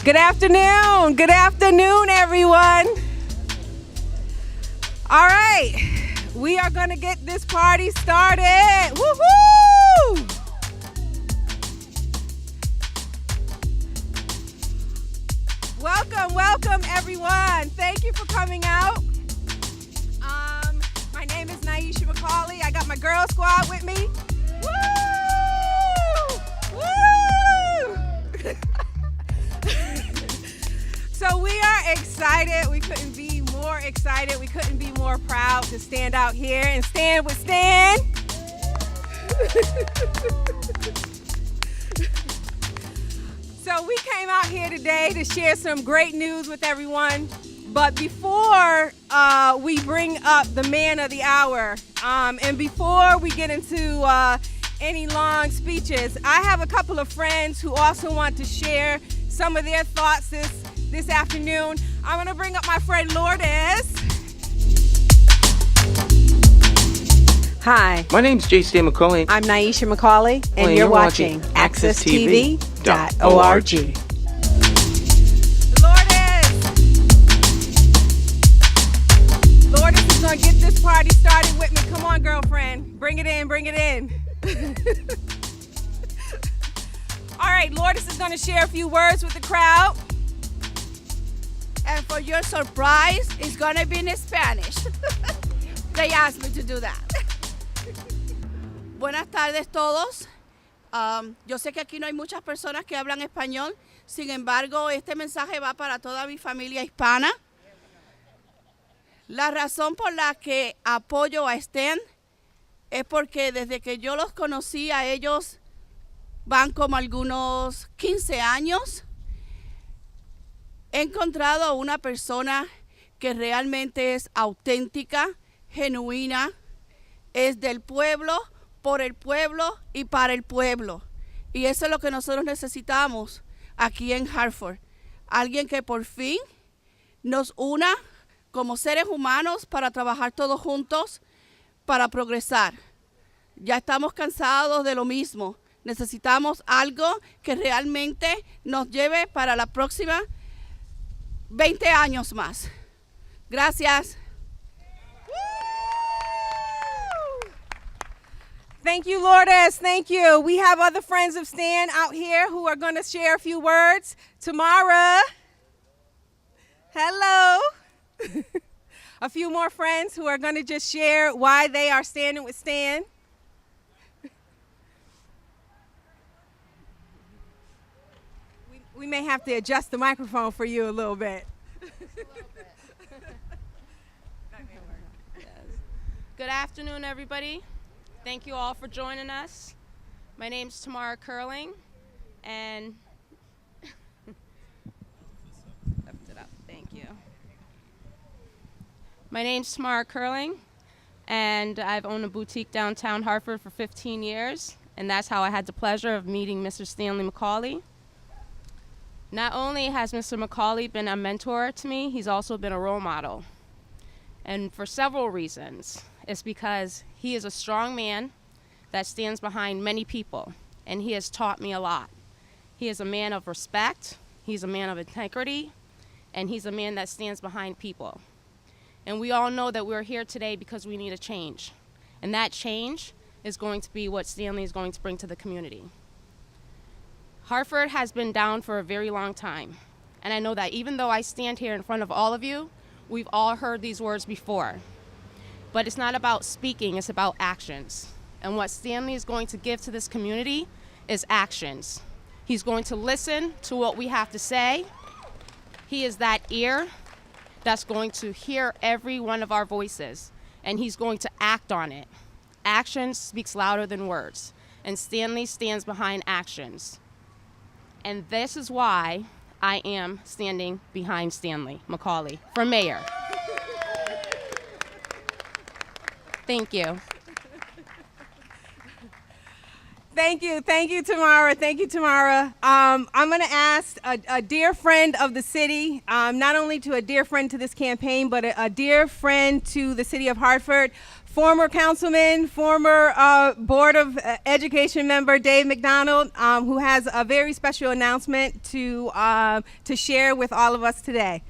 Good afternoon. Good afternoon, everyone. All right, we are going to get this party started. Woo-hoo! Welcome, everyone. Thank you for coming out. My name is McCauley. I got my girl squad with me. Woo! Woo! So we are excited. We couldn't be more excited. We couldn't be more proud to stand out here and stand with Stan. So we came out here today to share some great news with everyone. But before we bring up the man of the hour, and before we get into any long speeches, I have a couple of friends who also want to share some of their thoughts this afternoon. I'm going to bring up my friend Lourdes. Hi. My name's J. Stan McCauley. I'm Naisha McCauley, and you're watching accesstv.org. Lourdes is going to get this party started with me. Come on, girlfriend. Bring it in. All right, Lourdes is going to share a few words with the crowd. And for your surprise, it's going to be in Spanish. They asked me to do that. Buenas tardes todos. Yo sé que aquí no hay muchas personas que hablan español. Sin embargo, este mensaje va para toda mi familia hispana. La razón por la que apoyo a Stan es porque desde que yo los conocí a ellos van como algunos 15 años. He encontrado a una persona que realmente es auténtica, genuina, es del pueblo, por el pueblo y para el pueblo. Y eso es lo que nosotros necesitamos aquí en Hartford. Alguien que por fin nos una como seres humanos para trabajar todos juntos, para progresar. Ya estamos cansados de lo mismo. Necesitamos algo que realmente nos lleve para la próxima 20 años más. Gracias. Thank you, Lourdes. Thank you. We have other friends of Stan out here who are going to share a few words. Tamara. Hello. A few more friends who are going to just share why they are standing with Stan. We may have to adjust the microphone for you a little bit. Good afternoon, everybody. Thank you all for joining us. My name's Tamara Curling, and lift it up. Thank you. My name's Tamara Curling, and I've owned a boutique downtown Hartford for 15 years, and that's how I had the pleasure of meeting Mr. Stanley McCauley. Not only has Mr. McCauley been a mentor to me, he's also been a role model. And for several reasons. It's because he is a strong man that stands behind many people, and he has taught me a lot. He is a man of respect, he's a man of integrity, and he's a man that stands behind people. And we all know that we're here today because we need a change. And that change is going to be what Stanley is going to bring to the community. Hartford has been down for a very long time. And I know that even though I stand here in front of all of you, we've all heard these words before. But it's not about speaking, it's about actions. And what Stanley is going to give to this community is actions. He's going to listen to what we have to say. He is that ear that's going to hear every one of our voices, and he's going to act on it. Action speaks louder than words, and Stanley stands behind actions. And this is why I am standing behind Stanley McCauley for mayor. Thank you. Thank you, Tamara. Thank you, Tamara. I'm going to ask a dear friend of the city, not only to a dear friend to this campaign, but a dear friend to the City of Hartford, former councilman, former Board of Education member, Dave McDonald, who has a very special announcement to share with all of us today.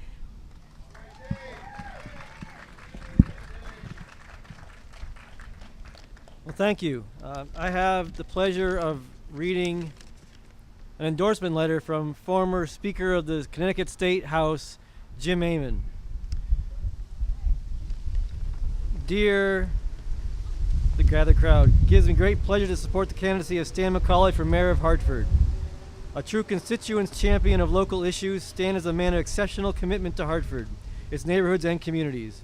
Well, thank you. I have the pleasure of reading an endorsement letter from former Speaker of the Connecticut State House, Jim Amon. Dear the gathered crowd, it gives me great pleasure to support the candidacy of Stan McCauley for Mayor of Hartford. A true constituents champion of local issues, Stan is a man of exceptional commitment to Hartford, its neighborhoods and communities.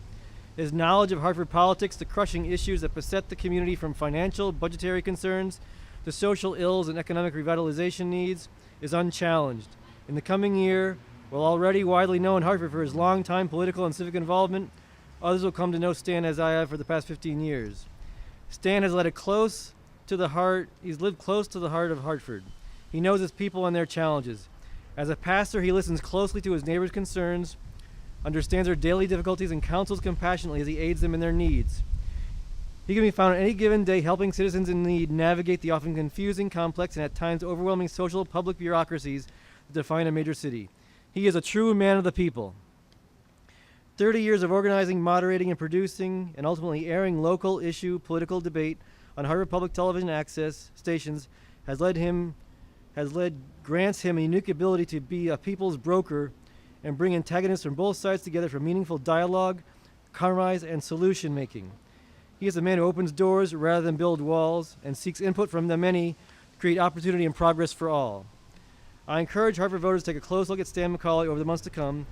His knowledge of Hartford politics, the crushing issues that beset the community from financial, budgetary concerns to social ills and economic revitalization needs, is unchallenged. In the coming year, while already widely known Hartford for his long-time political and civic involvement, others will come to know Stan as I have for the past 15 years. Stan has lived close to the heart of Hartford. He knows his people and their challenges. As a pastor, he listens closely to his neighbors' concerns, understands their daily difficulties, and counsels compassionately as he aids them in their needs. He can be found on any given day helping citizens in need navigate the often confusing, complex, and at times overwhelming social public bureaucracies that define a major city. He is a true man of the people. 30 years of organizing, moderating, and producing, and ultimately airing local issue political debate on Hartford Public Television access stations grants him a unique ability to be a people's broker and bring antagonists from both sides together for meaningful dialogue, compromise, and solution making. He is a man who opens doors rather than build walls and seeks input from the many to create opportunity and progress for all. I encourage Hartford voters to take a close look at Stan McCauley over the months to come,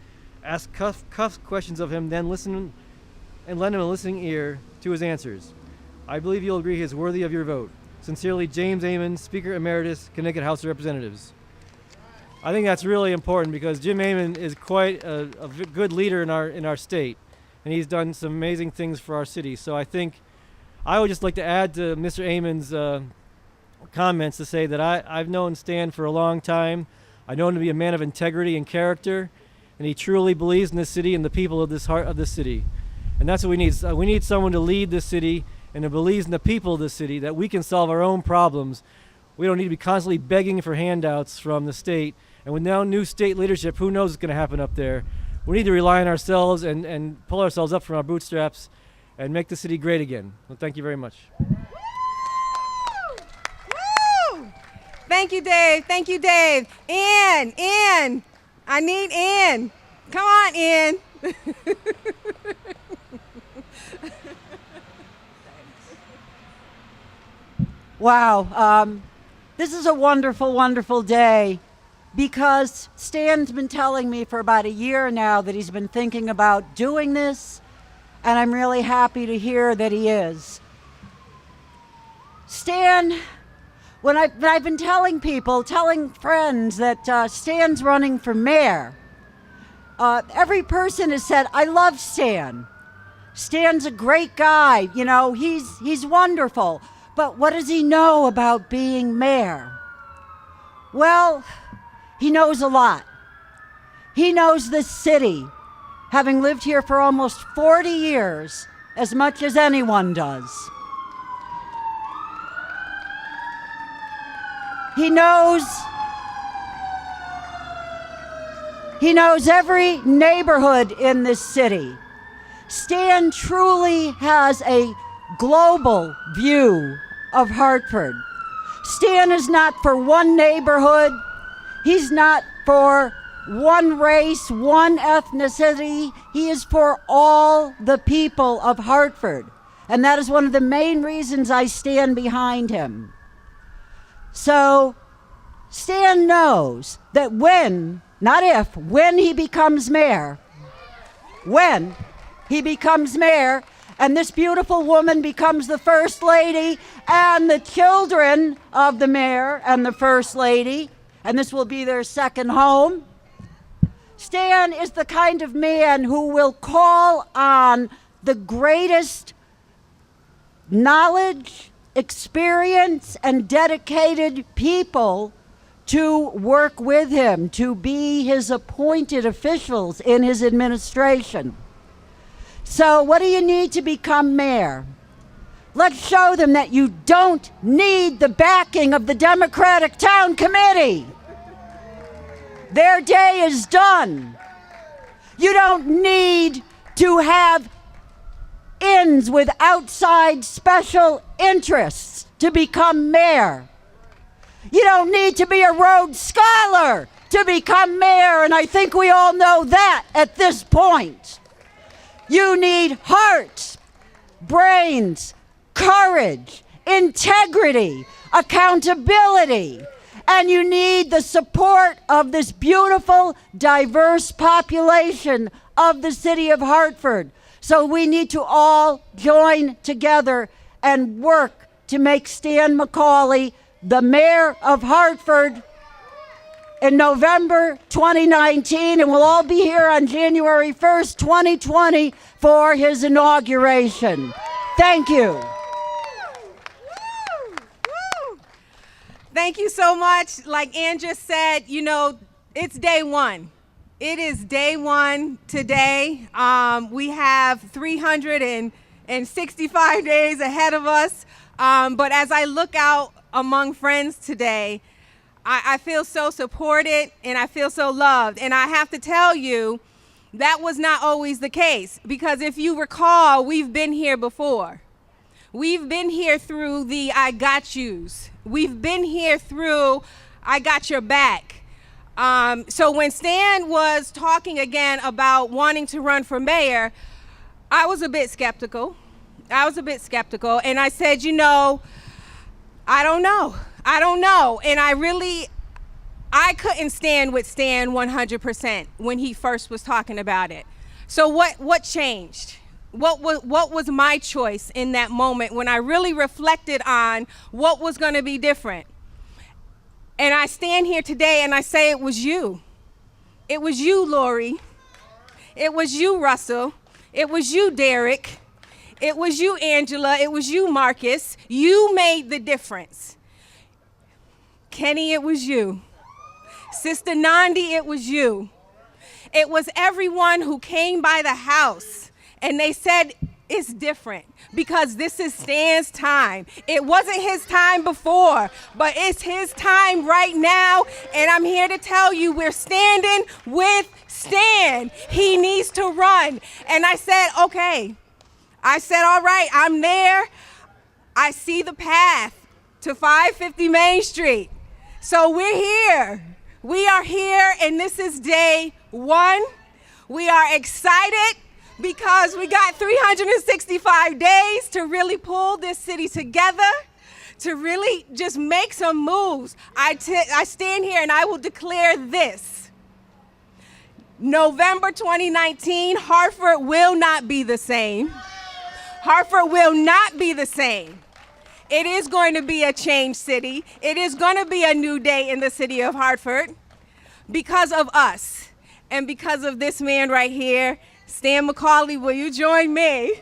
ask cuff questions of him, then listen and lend him a listening ear to his answers. I believe you'll agree he is worthy of your vote. Sincerely, James Amon, Speaker Emeritus, Connecticut House of Representatives. I think that's really important because Jim Amon is quite a good leader in our state, and he's done some amazing things for our city. So I think I would just like to add to Mr. Amon's comments to say that I've known Stan for a long time. I know him to be a man of integrity and character, and he truly believes in this city and the people of this city. And that's what we need. We need someone to lead this city and who believes in the people of this city, that we can solve our own problems. We don't need to be constantly begging for handouts from the state. And with now new state leadership, who knows what's going to happen up there? We need to rely on ourselves and pull ourselves up from our bootstraps and make the city great again. Well, thank you very much. Woo! Thank you, Dave. Thank you, Dave. Ann. I need Ann. Come on, Ann. Wow. This is a wonderful, wonderful day. Because Stan's been telling me for about a year now that he's been thinking about doing this, and I'm really happy to hear that he is. Stan, when I've been telling friends that Stan's running for mayor, every person has said, I love Stan. Stan's a great guy, you know, he's wonderful. But what does he know about being mayor? Well, he knows a lot. He knows this city, having lived here for almost 40 years, as much as anyone does. He knows every neighborhood in this city. Stan truly has a global view of Hartford. Stan is not for one neighborhood. He's not for one race, one ethnicity. He is for all the people of Hartford. And that is one of the main reasons I stand behind him. So Stan knows that when he becomes mayor, and this beautiful woman becomes the First Lady, and the children of the mayor and the First Lady, and this will be their second home, Stan is the kind of man who will call on the greatest knowledge, experienced and dedicated people to work with him, to be his appointed officials in his administration. So what do you need to become mayor? Let's show them that you don't need the backing of the Democratic Town Committee. Their day is done. You don't need to have ins with outside special interests to become mayor. You don't need to be a Rhodes Scholar to become mayor, and I think we all know that at this point. You need heart, brains, courage, integrity, accountability, and you need the support of this beautiful, diverse population of the city of Hartford. So we need to all join together and work to make Stan McCauley the mayor of Hartford in November 2019, and we'll all be here on January 1st, 2020 for his inauguration. Thank you. Thank you so much. Like Ann just said, you know, it's day one. It is day one today. We have 365 days ahead of us. But as I look out among friends today, I feel so supported and I feel so loved. And I have to tell you, that was not always the case. Because if you recall, we've been here before. We've been here through the I got yous. We've been here through I got your back. So when Stan was talking again about wanting to run for mayor, I was a bit skeptical. And I said, you know, I don't know. And I couldn't stand with Stan 100% when he first was talking about it. So what changed? What was my choice in that moment when I really reflected on what was going to be different? And I stand here today and I say it was you. It was you, Lori. It was you, Russell. It was you, Derek. It was you, Angela. It was you, Marcus. You made the difference. Kenny, it was you. Sister Nandi, it was you. It was everyone who came by the house and they said, it's different because this is Stan's time. It wasn't his time before, but it's his time right now. And I'm here to tell you, we're standing with Stan. He needs to run. And I said, okay. I said, all right, I'm there. I see the path to 550 Main Street. So we're here. We are here, and this is day one. We are excited because we got 365 days to really pull this city together, to really just make some moves. I stand here and I will declare this. November 2019, Hartford will not be the same. Hartford will not be the same. It is going to be a changed city. It is going to be a new day in the city of Hartford because of us and because of this man right here. Stan McCauley, will you join me?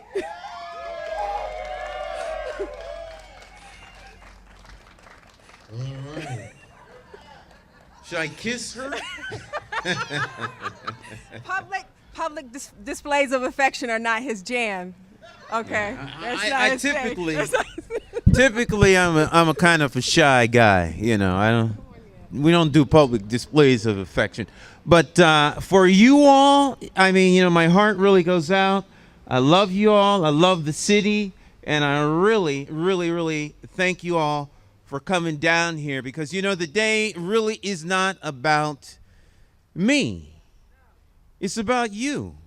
All right. Should I kiss her? Public displays of affection are not his jam. Okay. I typically I'm a kind of a shy guy, you know. We don't do public displays of affection. But for you all, I mean, you know, my heart really goes out. I love you all. I love the city, and I really, really, really thank you all for coming down here because, you know, the day really is not about me. It's about you.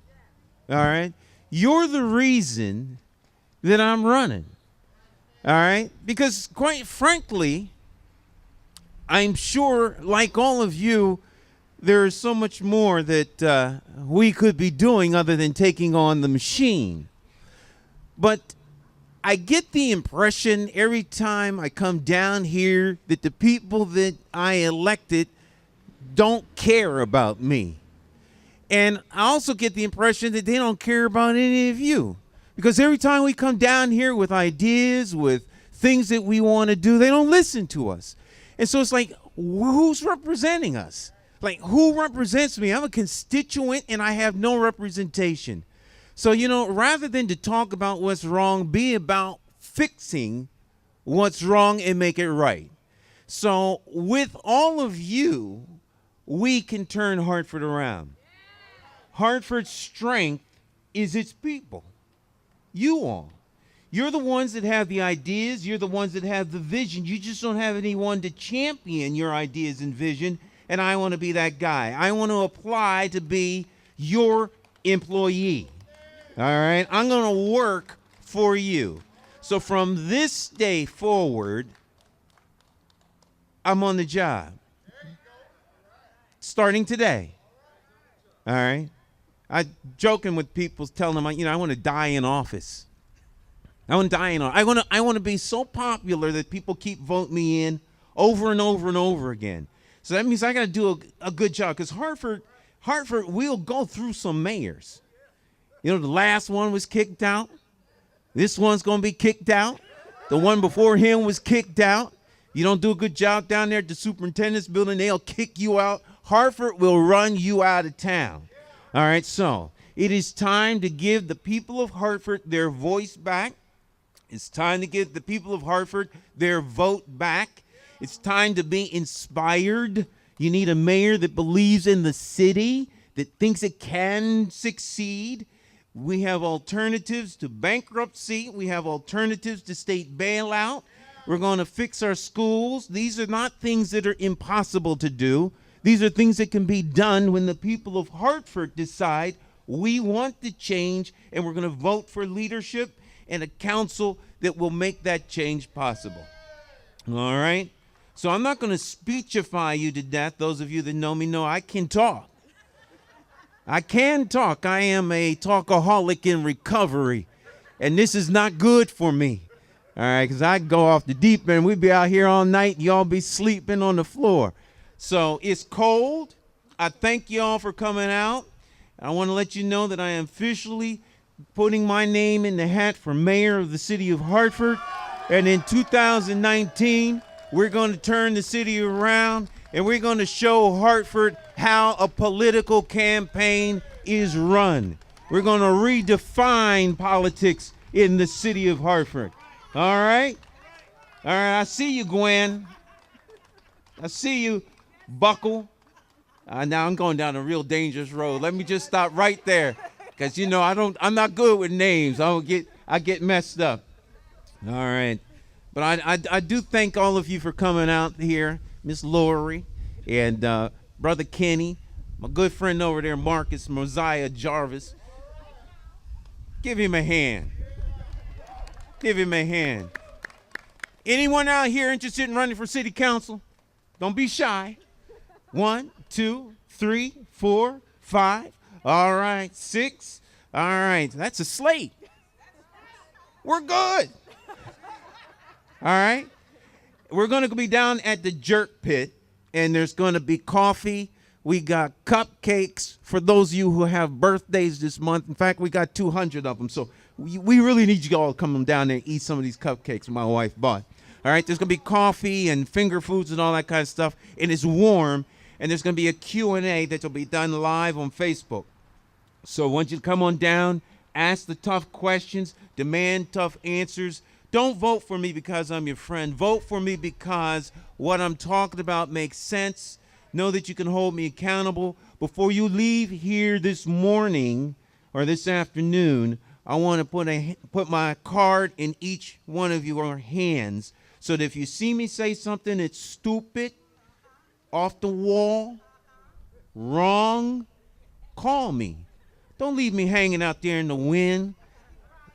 All right? You're the reason that I'm running, all right? Because quite frankly, I'm sure, like all of you, there is so much more that we could be doing other than taking on the machine. But I get the impression every time I come down here that the people that I elected don't care about me. And I also get the impression that they don't care about any of you. Because every time we come down here with ideas, with things that we want to do, they don't listen to us. And so it's like, who's representing us? Like, who represents me? I'm a constituent and I have no representation. So, rather than to talk about what's wrong, be about fixing what's wrong and make it right. So with all of you, we can turn Hartford around. Hartford's strength is its people. You all. You're the ones that have the ideas. You're the ones that have the vision. You just don't have anyone to champion your ideas and vision. And I want to be that guy. I want to apply to be your employee. All right? I'm going to work for you. So from this day forward, I'm on the job. Starting today. All right? I'm joking with people, telling them, I want to die in office. I want to die in office. I want to be so popular that people keep voting me in over and over and over again. So that means I got to do a good job, because Hartford, we'll go through some mayors. The last one was kicked out. This one's going to be kicked out. The one before him was kicked out. You don't do a good job down there at the superintendent's building, they'll kick you out. Hartford will run you out of town. All right, so it is time to give the people of Hartford their voice back. It's time to give the people of Hartford their vote back. It's time to be inspired. You need a mayor that believes in the city, that thinks it can succeed. We have alternatives to bankruptcy. We have alternatives to state bailout. We're going to fix our schools. These are not things that are impossible to do. These are things that can be done when the people of Hartford decide we want to change, and we're going to vote for leadership and a council that will make that change possible. All right? So I'm not going to speechify you to death. Those of you that know me know I can talk. I can talk. I am a talkaholic in recovery, and this is not good for me. All right, because I go off the deep end. We'd be out here all night. Y'all be sleeping on the floor. So it's cold. I thank y'all for coming out. I want to let you know that I am officially putting my name in the hat for mayor of the city of Hartford. And in 2019, we're going to turn the city around, and we're going to show Hartford how a political campaign is run. We're going to redefine politics in the city of Hartford. All right? All right, I see you, Gwen. I see you, Buckle. Now I'm going down a real dangerous road. Let me just stop right there, because I'm not good with names. I get messed up. All right. But I do thank all of you for coming out here, Miss Lori and Brother Kenny, my good friend over there, Marcus Mosiah Jarvis. Give him a hand. Give him a hand. Anyone out here interested in running for city council? Don't be shy. 1, 2, 3, 4, 5. All right, 6. All right, that's a slate. We're good. All right. We're going to be down at the Jerk Pit, and there's going to be coffee. We got cupcakes for those of you who have birthdays this month. In fact, we got 200 of them. So we really need you all to come down there and eat some of these cupcakes my wife bought. All right, there's going to be coffee and finger foods and all that kind of stuff, and it's warm, and there's going to be a Q&A that will be done live on Facebook. So I want you to come on down, ask the tough questions, demand tough answers. Don't vote for me because I'm your friend. Vote for me because what I'm talking about makes sense. Know that you can hold me accountable. Before you leave here this morning or this afternoon, I want to put my card in each one of your hands, so that if you see me say something that's stupid, off the wall, wrong, call me. Don't leave me hanging out there in the wind,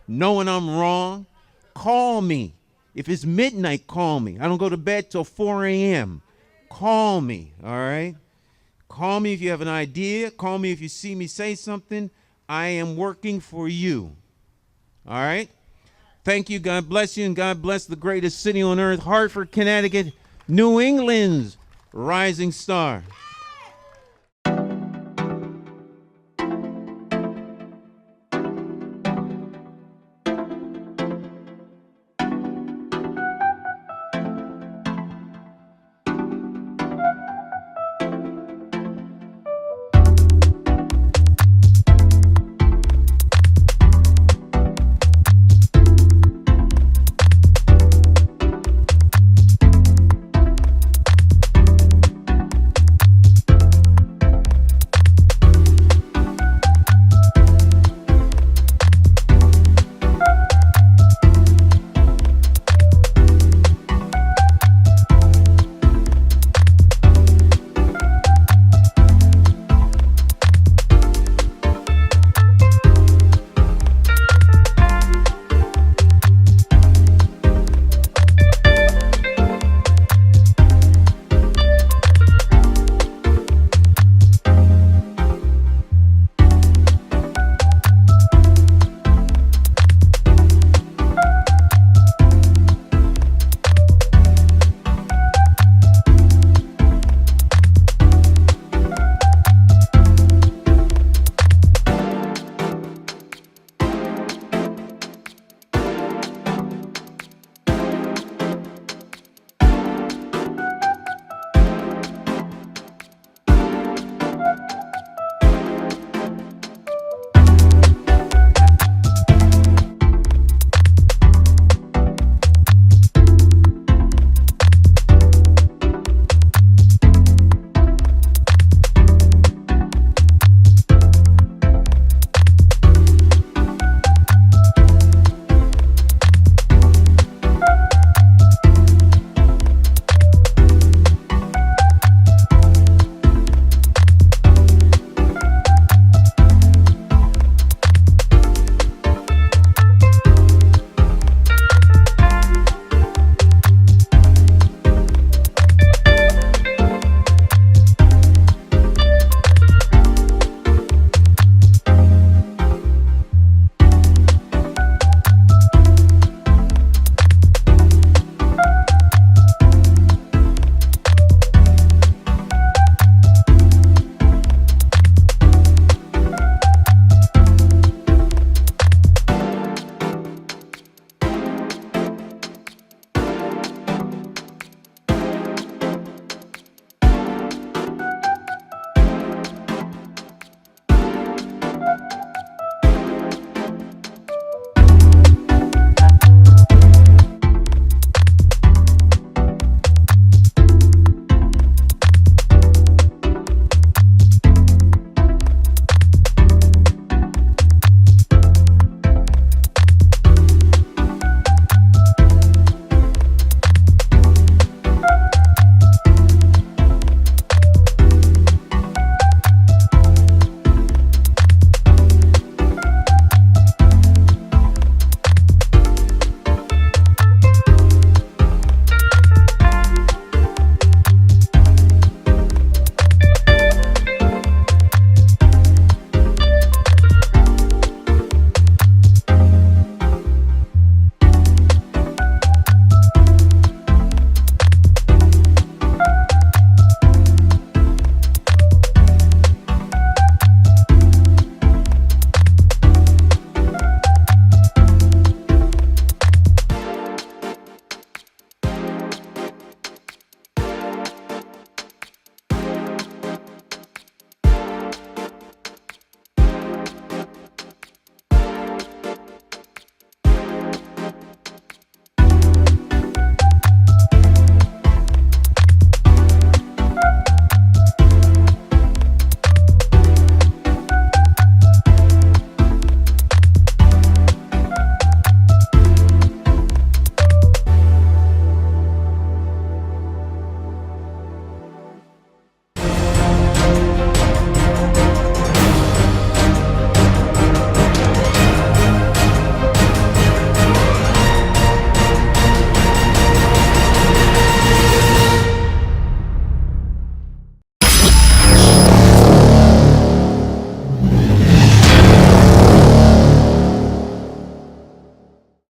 knowing I'm wrong. Call me. If it's midnight, call me. I don't go to bed till 4 a.m. Call me, all right? Call me if you have an idea. Call me if you see me say something. I am working for you, all right? Thank you. God bless you, and God bless the greatest city on earth, Hartford, Connecticut, New England's rising star.